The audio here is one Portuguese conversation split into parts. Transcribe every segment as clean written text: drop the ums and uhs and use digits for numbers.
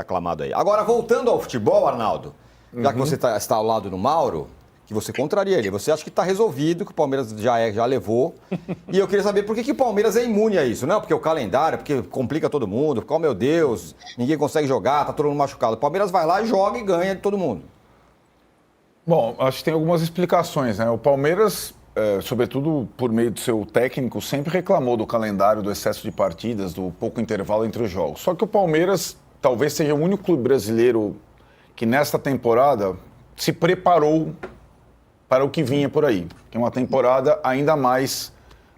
aclamado aí. Agora, voltando ao futebol, Arnaldo, já que você está ao lado do Mauro, que você contraria ele, você acha que está resolvido, que o Palmeiras já levou, e eu queria saber por que o Palmeiras é imune a isso, não? Porque o calendário, porque complica todo mundo, porque, oh meu Deus, ninguém consegue jogar, tá todo mundo machucado. O Palmeiras vai lá, joga e ganha de todo mundo. Bom, acho que tem algumas explicações, né? O Palmeiras, sobretudo por meio do seu técnico, sempre reclamou do calendário, do excesso de partidas, do pouco intervalo entre os jogos. Só que o Palmeiras talvez seja o único clube brasileiro que nesta temporada se preparou para o que vinha por aí, que é uma temporada ainda mais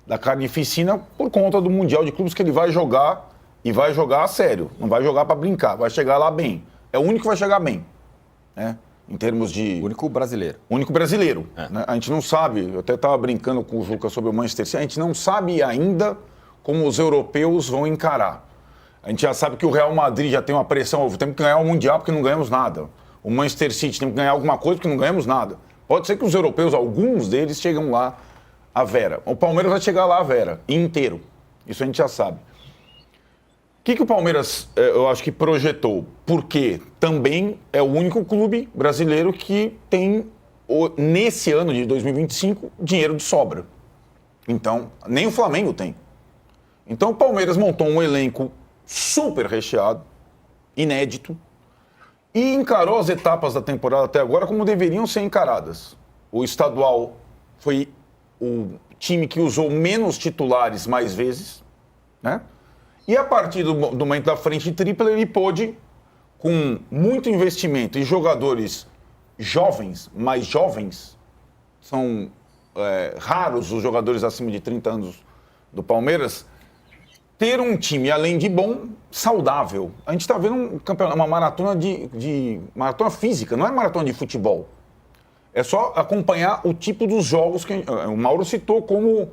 da carnificina por conta do Mundial de Clubes que ele vai jogar e vai jogar a sério, não vai jogar para brincar, vai chegar lá bem. É o único que vai chegar bem, né? Em termos de... Único brasileiro. Único brasileiro. Né? A gente não sabe, eu até estava brincando com o Juca sobre o Manchester City, a gente não sabe ainda como os europeus vão encarar. A gente já sabe que o Real Madrid já tem uma pressão, temos que ganhar o Mundial porque não ganhamos nada. O Manchester City tem que ganhar alguma coisa porque não ganhamos nada. Pode ser que os europeus, alguns deles, chegam lá à vera. O Palmeiras vai chegar lá à vera, inteiro. Isso a gente já sabe. O que o Palmeiras, eu acho que projetou? Porque também é o único clube brasileiro que tem, nesse ano de 2025, dinheiro de sobra. Então, nem o Flamengo tem. Então, o Palmeiras montou um elenco super recheado, inédito, e encarou as etapas da temporada até agora como deveriam ser encaradas. O estadual foi o time que usou menos titulares mais vezes, né? E a partir do momento da frente tripla, ele pôde, com muito investimento e jogadores jovens, mais jovens, são raros os jogadores acima de 30 anos do Palmeiras, ter um time, além de bom, saudável. A gente está vendo uma maratona maratona física, não é maratona de futebol. É só acompanhar o tipo dos jogos que o Mauro citou, como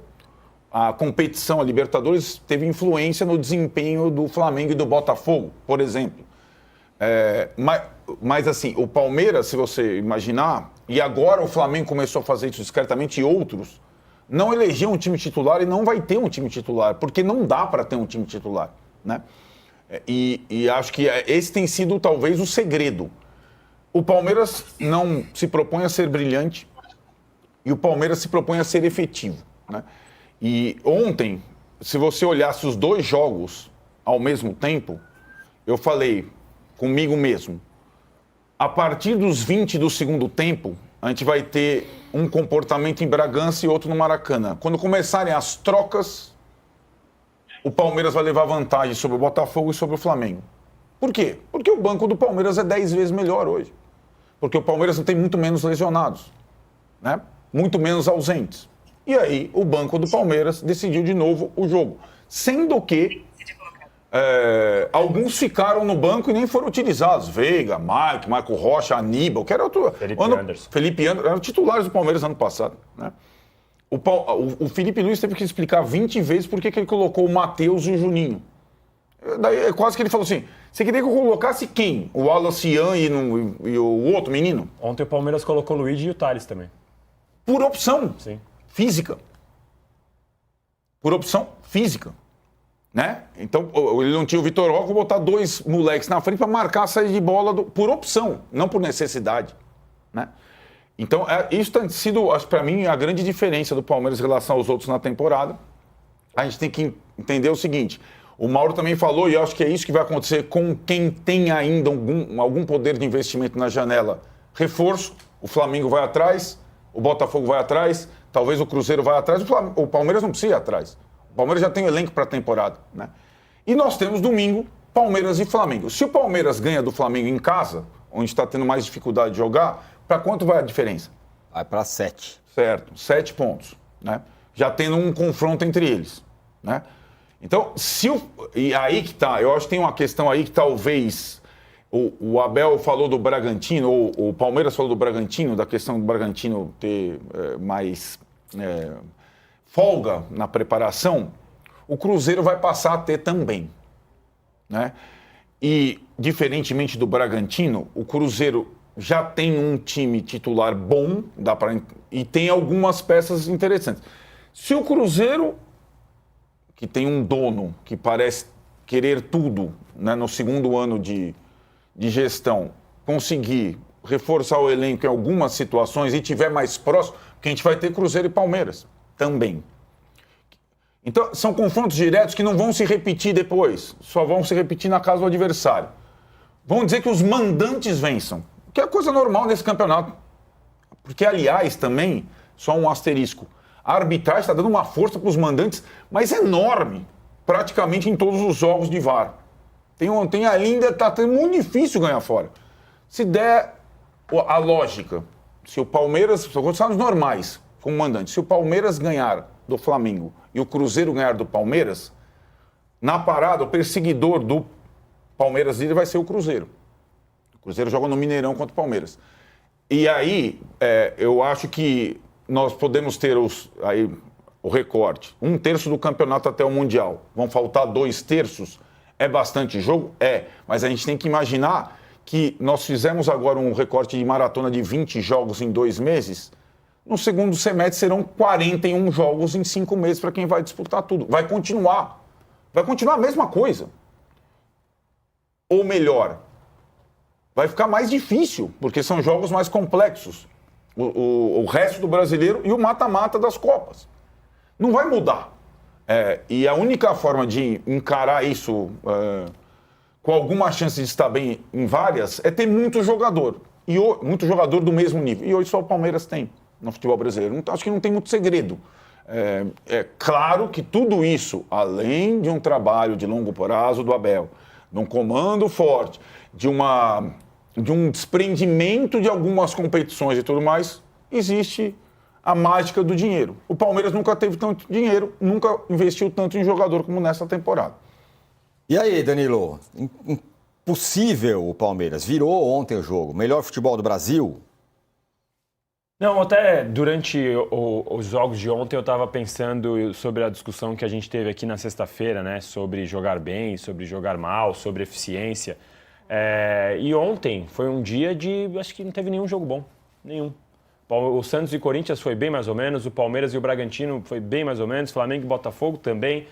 a competição, a Libertadores, teve influência no desempenho do Flamengo e do Botafogo, por exemplo. Mas assim, o Palmeiras, se você imaginar, e agora o Flamengo começou a fazer isso discretamente, e outros não elegiam um time titular e não vai ter um time titular, porque não dá para ter um time titular, né? E acho que esse tem sido talvez o segredo. O Palmeiras não se propõe a ser brilhante e o Palmeiras se propõe a ser efetivo, né? E ontem, se você olhasse os dois jogos ao mesmo tempo, eu falei comigo mesmo, a partir dos 20 do segundo tempo, a gente vai ter um comportamento em Bragança e outro no Maracanã. Quando começarem as trocas, o Palmeiras vai levar vantagem sobre o Botafogo e sobre o Flamengo. Por quê? Porque o banco do Palmeiras é 10 vezes melhor hoje. Porque o Palmeiras não tem muito menos lesionados, né? Muito menos ausentes. E aí o banco do Palmeiras decidiu de novo o jogo. Sendo que alguns ficaram no banco e nem foram utilizados. Veiga, Marco Rocha, Aníbal, que era outro... Felipe Anderson, eram titulares do Palmeiras ano passado, né? O Felipe Luiz teve que explicar 20 vezes por que ele colocou o Matheus e o Juninho. Daí quase que ele falou assim, você queria que eu colocasse quem? O Wallace Ian e o outro menino? Ontem o Palmeiras colocou o Luigi e o Thales também. Por opção. Sim. Física. Por opção física. Né? Então, ele não tinha o Vitor Roque, vou botar dois moleques na frente para marcar a saída de bola por opção, não por necessidade. Né? Então, isso tem sido, acho para mim, a grande diferença do Palmeiras em relação aos outros na temporada. A gente tem que entender o seguinte, o Mauro também falou, e eu acho que é isso que vai acontecer com quem tem ainda algum poder de investimento na janela. Reforço, o Flamengo vai atrás, o Botafogo vai atrás, talvez o Cruzeiro vai atrás, o Palmeiras não precisa ir atrás. O Palmeiras já tem o elenco para a temporada, né? E nós temos domingo Palmeiras e Flamengo. Se o Palmeiras ganha do Flamengo em casa, onde está tendo mais dificuldade de jogar, para quanto vai a diferença? Vai para 7. Certo, 7 pontos, né? Já tendo um confronto entre eles, né? Então, e aí que tá, eu acho que tem uma questão aí que talvez o Abel falou do Bragantino, ou o Palmeiras falou do Bragantino, da questão do Bragantino ter mais folga na preparação, o Cruzeiro vai passar a ter também, né? E, diferentemente do Bragantino, o Cruzeiro já tem um time titular bom, e tem algumas peças interessantes. Se o Cruzeiro, que tem um dono que parece querer tudo, né, no segundo ano de de gestão conseguir reforçar o elenco em algumas situações e tiver mais próximo, porque a gente vai ter Cruzeiro e Palmeiras também. Então, são confrontos diretos que não vão se repetir depois, só vão se repetir na casa do adversário. Vamos dizer que os mandantes vençam, que é coisa normal nesse campeonato. Porque, aliás, também, só um asterisco, a arbitragem está dando uma força para os mandantes, mas enorme, praticamente em todos os jogos de VAR. Tem ainda, está muito difícil ganhar fora. Se der a lógica, se o Palmeiras, são condições normais, como mandante, se o Palmeiras ganhar do Flamengo e o Cruzeiro ganhar do Palmeiras, na parada, o perseguidor do Palmeiras vai ser o Cruzeiro. O Cruzeiro joga no Mineirão contra o Palmeiras. E aí, eu acho que nós podemos ter o recorte. 1/3 do campeonato até o Mundial. Vão faltar 2/3. É bastante jogo? É. Mas a gente tem que imaginar que nós fizemos agora um recorte de maratona de 20 jogos em 2 meses. No segundo semestre serão 41 jogos em 5 meses para quem vai disputar tudo. Vai continuar. Vai continuar a mesma coisa. Ou melhor, vai ficar mais difícil, porque são jogos mais complexos. O resto do brasileiro e o mata-mata das Copas. Não vai mudar. E a única forma de encarar isso com alguma chance de estar bem em várias é ter muito jogador. Muito jogador do mesmo nível. E hoje só o Palmeiras tem no futebol brasileiro. Acho que não tem muito segredo. É claro que tudo isso, além de um trabalho de longo prazo do Abel, de um comando forte, de um desprendimento de algumas competições e tudo mais, existe a mágica do dinheiro. O Palmeiras nunca teve tanto dinheiro, nunca investiu tanto em jogador como nessa temporada. E aí, Danilo? Impossível o Palmeiras. Virou ontem o jogo. Melhor futebol do Brasil? Não, até durante os jogos de ontem eu estava pensando sobre a discussão que a gente teve aqui na sexta-feira, né? Sobre jogar bem, sobre jogar mal, sobre eficiência. E ontem foi um dia acho que não teve nenhum jogo bom. Nenhum. O Santos e Corinthians foi bem mais ou menos, o Palmeiras e o Bragantino foi bem mais ou menos, Flamengo e Botafogo também,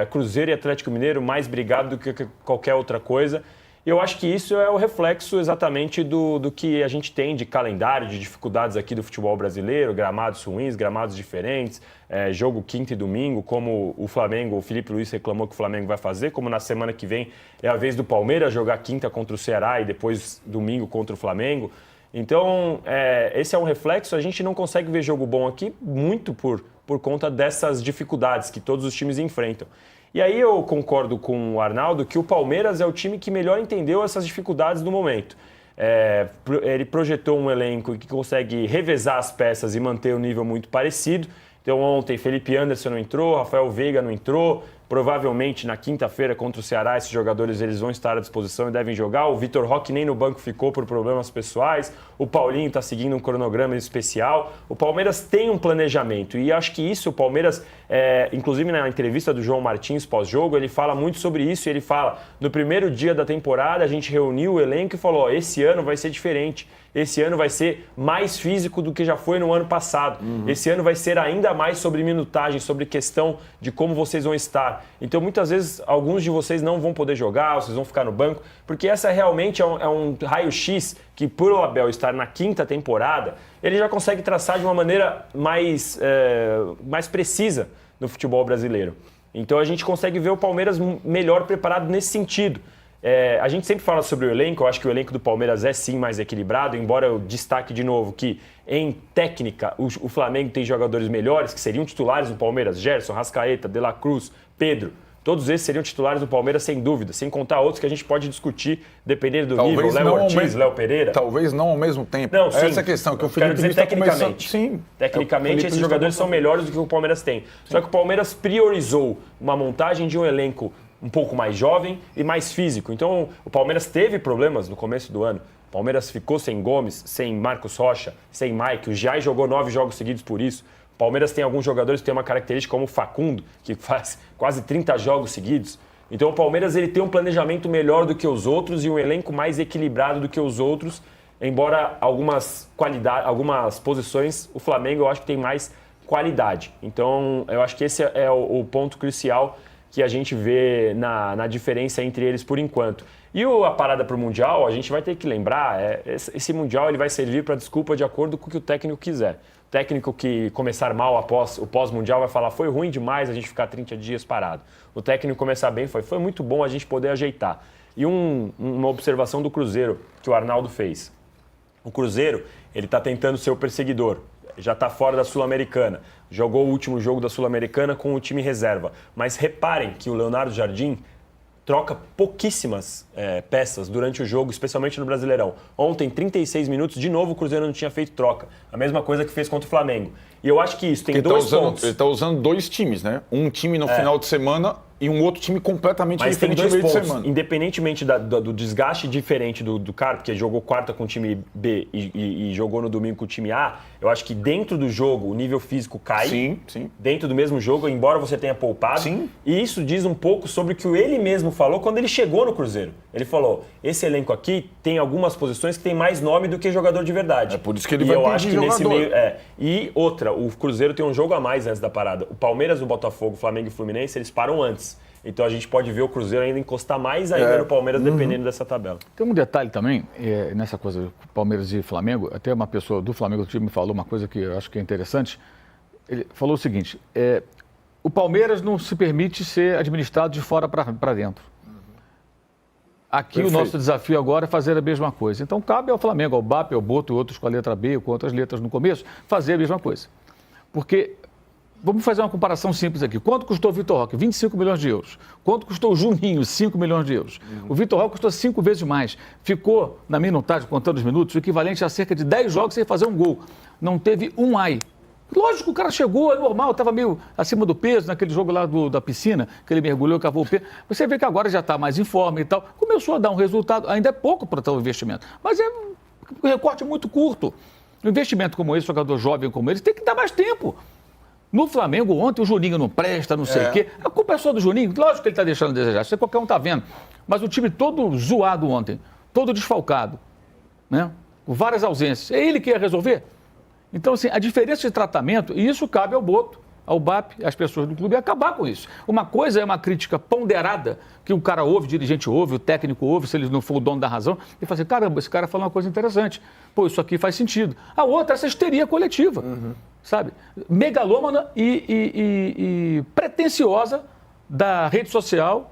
Cruzeiro e Atlético Mineiro mais brigado do que qualquer outra coisa. E eu acho que isso é o reflexo exatamente do que a gente tem de calendário, de dificuldades aqui do futebol brasileiro, gramados ruins, gramados diferentes, jogo quinta e domingo, como o Flamengo, o Felipe Luiz reclamou que o Flamengo vai fazer, como na semana que vem é a vez do Palmeiras jogar quinta contra o Ceará e depois domingo contra o Flamengo. Então, esse é um reflexo, a gente não consegue ver jogo bom aqui muito por conta dessas dificuldades que todos os times enfrentam. E aí eu concordo com o Arnaldo que o Palmeiras é o time que melhor entendeu essas dificuldades no momento. Ele projetou um elenco que consegue revezar as peças e manter um nível muito parecido. Então ontem Felipe Anderson não entrou, Rafael Veiga não entrou. Provavelmente na quinta-feira contra o Ceará esses jogadores eles vão estar à disposição e devem jogar. O Vitor Roque nem no banco ficou por problemas pessoais. O Paulinho está seguindo um cronograma especial. O Palmeiras tem um planejamento e acho que isso o Palmeiras, inclusive na entrevista do João Martins pós-jogo, ele fala muito sobre isso. Ele fala, no primeiro dia da temporada a gente reuniu o elenco e falou, esse ano vai ser diferente. Esse ano vai ser mais físico do que já foi no ano passado. Esse ano vai ser ainda mais sobre minutagem, sobre questão de como vocês vão estar. Então, muitas vezes, alguns de vocês não vão poder jogar, vocês vão ficar no banco, porque essa realmente é um raio-x que, por o Abel estar na quinta temporada, ele já consegue traçar de uma maneira mais precisa no futebol brasileiro. Então, a gente consegue ver o Palmeiras melhor preparado nesse sentido. A gente sempre fala sobre o elenco, eu acho que o elenco do Palmeiras é sim mais equilibrado, embora eu destaque de novo que em técnica o Flamengo tem jogadores melhores, que seriam titulares do Palmeiras, Gerson, Rascaeta, De La Cruz, Pedro, todos esses seriam titulares do Palmeiras sem dúvida, sem contar outros que a gente pode discutir dependendo do nível, Léo Ortiz, Léo Pereira. Talvez não ao mesmo tempo. Não, sim, essa é a questão, que o Felipe Luiz está começando... Sim. Tecnicamente, esses jogadores são melhores do que o Palmeiras tem. Só que o Palmeiras priorizou uma montagem de um elenco um pouco mais jovem e mais físico. Então, o Palmeiras teve problemas no começo do ano. O Palmeiras ficou sem Gomes, sem Marcos Rocha, sem Mike. O Giai jogou 9 jogos seguidos por isso. O Palmeiras tem alguns jogadores que têm uma característica como o Facundo, que faz quase 30 jogos seguidos. Então, o Palmeiras ele tem um planejamento melhor do que os outros e um elenco mais equilibrado do que os outros, embora algumas posições, o Flamengo eu acho que tem mais qualidade. Então, eu acho que esse é o ponto crucial que a gente vê na diferença entre eles por enquanto. E a parada para o Mundial, a gente vai ter que lembrar, esse Mundial ele vai servir para desculpa de acordo com o que o técnico quiser. O técnico que começar mal após o pós-Mundial vai falar, foi ruim demais a gente ficar 30 dias parado. O técnico começar bem, foi muito bom a gente poder ajeitar. E uma observação do Cruzeiro que o Arnaldo fez. O Cruzeiro, ele está tentando ser o perseguidor. Já está fora da Sul-Americana. Jogou o último jogo da Sul-Americana com o time reserva. Mas reparem que o Leonardo Jardim troca pouquíssimas peças durante o jogo, especialmente no Brasileirão. Ontem, 36 minutos, de novo o Cruzeiro não tinha feito troca. A mesma coisa que fez contra o Flamengo. E eu acho que isso tem dois pontos. Ele está usando 2 times, né? Um time no final de semana e um outro time completamente Mas tem diferente dois no meio pontos. de semana. Independentemente do desgaste diferente do cara, porque jogou quarta com o time B e jogou no domingo com o time A, eu acho que dentro do jogo o nível físico cai. Sim. Dentro do mesmo jogo, embora você tenha poupado. Sim. E isso diz um pouco sobre o que ele mesmo falou quando ele chegou no Cruzeiro. Ele falou, esse elenco aqui tem algumas posições que tem mais nome do que jogador de verdade. É por isso que ele vai pedir jogador. E outra, o Cruzeiro tem um jogo a mais antes da parada. O Palmeiras, o Botafogo, o Flamengo e o Fluminense, eles param antes. Então a gente pode ver o Cruzeiro ainda encostar mais ainda no Palmeiras, dependendo dessa tabela. Tem um detalhe também, nessa coisa, Palmeiras e Flamengo, até uma pessoa do Flamengo do time me falou uma coisa que eu acho que é interessante. Ele falou o seguinte, o Palmeiras não se permite ser administrado de fora para dentro. Aqui o nosso desafio agora é fazer a mesma coisa. Então cabe ao Flamengo, ao BAP, ao Boto, outros com a letra B, com outras letras no começo, fazer a mesma coisa. Porque, vamos fazer uma comparação simples aqui. Quanto custou o Vitor Roque? 25 milhões de euros. Quanto custou o Juninho? 5 milhões de euros. O Vitor Roque custou 5 vezes mais. Ficou, na minutagem, contando os minutos, o equivalente a cerca de 10 jogos sem fazer um gol. Não teve um ai. Lógico, o cara chegou, é normal, estava meio acima do peso naquele jogo lá da piscina, que ele mergulhou, cavou o peso. Você vê que agora já está mais em forma e tal. Começou a dar um resultado, ainda é pouco para tal investimento, mas é um recorte muito curto. Um investimento como esse, jogador jovem como ele, tem que dar mais tempo. No Flamengo, ontem, o Juninho não presta, não sei o quê. A culpa é só do Juninho? Lógico que ele está deixando a desejar, isso qualquer um está vendo. Mas o time todo zoado ontem, todo desfalcado, né? Com várias ausências. É ele que ia resolver? Então, assim, a diferença de tratamento, e isso cabe ao Boto, ao BAP, às pessoas do clube, é acabar com isso. Uma coisa é uma crítica ponderada, que o cara ouve, o dirigente ouve, o técnico ouve, se ele não for o dono da razão, e fala assim, caramba, esse cara falou uma coisa interessante. Pô, isso aqui faz sentido. A outra é essa histeria coletiva, sabe? Megalômana e pretensiosa da rede social,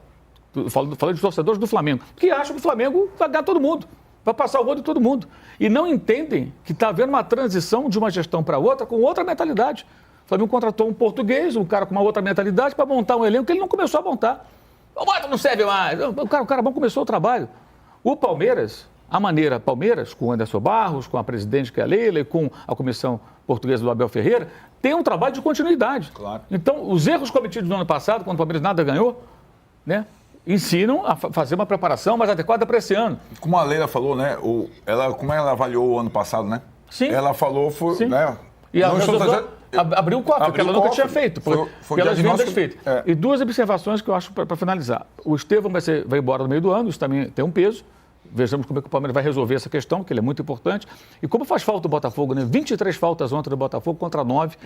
falando de torcedores do Flamengo, que acham que o Flamengo vai ganhar todo mundo. Vai passar o rodo de todo mundo. E não entendem que está havendo uma transição de uma gestão para outra com outra mentalidade. O Flamengo contratou um português, um cara com uma outra mentalidade, para montar um elenco que ele não começou a montar. O Bota não serve mais. O cara bom começou o trabalho. O Palmeiras, a maneira Palmeiras, com o Anderson Barros, com a presidente que é a Leila e com a comissão portuguesa do Abel Ferreira, tem um trabalho de continuidade. Claro. Então, os erros cometidos no ano passado, quando o Palmeiras nada ganhou, né? Ensinam a fazer uma preparação mais adequada para esse ano. Como a Leila falou, né? Como ela avaliou o ano passado, né? Sim. Ela falou, Sim. né? E ela abriu o cofre, que ela nunca tinha feito, pelas vendas feitas. E 2 observações que eu acho para finalizar. O Estevão vai embora no meio do ano, isso também tem um peso. Vejamos como é que o Palmeiras vai resolver essa questão, que ele é muito importante. E como faz falta o Botafogo, né? 23 faltas ontem do Botafogo contra 9.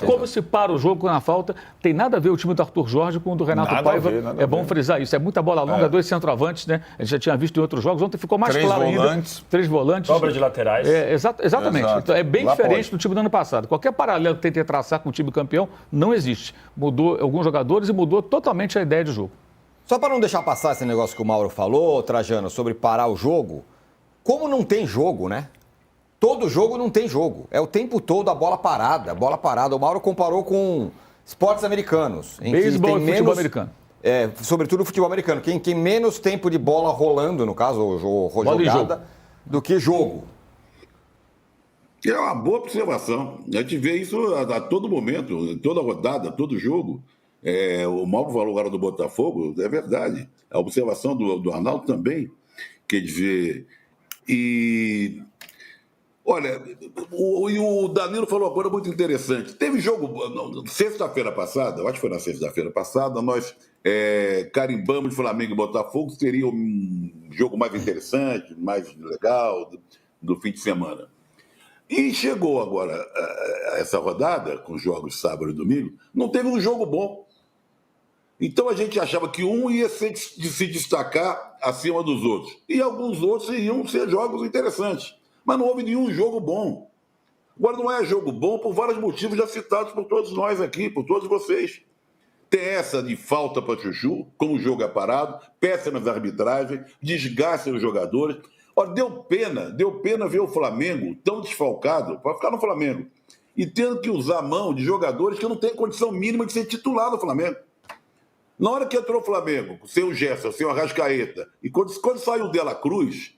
Como se para o jogo na falta. Tem nada a ver o time do Arthur Jorge com o do Renato Paiva. É bom frisar isso. É muita bola longa, 2 centroavantes, né? A gente já tinha visto em outros jogos. Ontem ficou mais claro ainda. 3 volantes. Sobra de laterais. Exatamente. Exato. Então, é bem diferente do time do ano passado. Qualquer paralelo que tente traçar com o time campeão não existe. Mudou alguns jogadores e mudou totalmente a ideia de jogo. Só para não deixar passar esse negócio que o Mauro falou, Trajano, sobre parar o jogo, como não tem jogo, né? Todo jogo não tem jogo. É o tempo todo a bola parada, O Mauro comparou com esportes americanos. Beisebol e futebol americano. Sobretudo o futebol americano. Quem menos tempo de bola rolando, no caso, jogada, do que jogo. É uma boa observação. A gente vê isso a todo momento, toda rodada, todo jogo. O Mauro falou agora do Botafogo, é verdade. A observação do Arnaldo também. Quer dizer, olha, o Danilo falou agora muito interessante. Teve jogo, sexta-feira passada, eu acho que foi na sexta-feira passada, nós carimbamos Flamengo e Botafogo, seria um jogo mais interessante, mais legal do fim de semana. E chegou agora essa rodada, com jogos sábado e domingo, não teve um jogo bom. Então a gente achava que um ia se destacar acima dos outros. E alguns outros iam ser jogos interessantes. Mas não houve nenhum jogo bom. Agora não é jogo bom por vários motivos já citados por todos nós aqui, por todos vocês. Tem essa de falta para Chuchu, como o jogo é parado, péssimas arbitragens, desgaste dos jogadores. Olha, deu pena ver o Flamengo tão desfalcado para ficar no Flamengo e tendo que usar a mão de jogadores que não têm condição mínima de ser titular no Flamengo. Na hora que entrou o Flamengo, sem o Gerson, sem o Arrascaeta, e quando saiu o De La Cruz,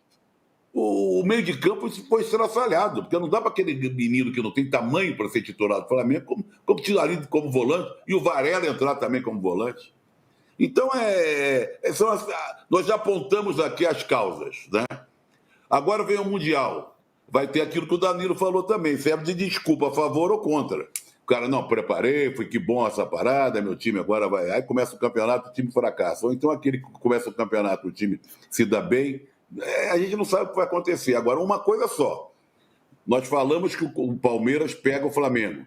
o meio de campo foi estraçalhado, porque não dá para aquele menino que não tem tamanho para ser titular do Flamengo, como titular como volante, e o Varela entrar também como volante. Então, nós já apontamos aqui as causas, né? Agora vem o Mundial. Vai ter aquilo que o Danilo falou também, serve de desculpa a favor ou contra. O cara, não, preparei, foi que bom essa parada, meu time agora vai... Aí começa o campeonato, o time fracassa. Ou então aquele que começa o campeonato, o time se dá bem... a gente não sabe o que vai acontecer. Agora, uma coisa só. Nós falamos que o Palmeiras pega o Flamengo.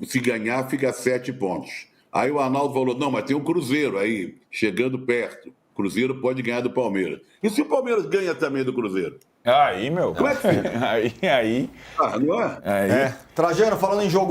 Se ganhar, fica 7 pontos. Aí o Arnaldo falou, não, mas tem o Cruzeiro aí, chegando perto. O Cruzeiro pode ganhar do Palmeiras. E se o Palmeiras ganha também do Cruzeiro? Aí, meu. Como é que fica? Aí. Ah, não é? Aí. Trajano, falando em jogo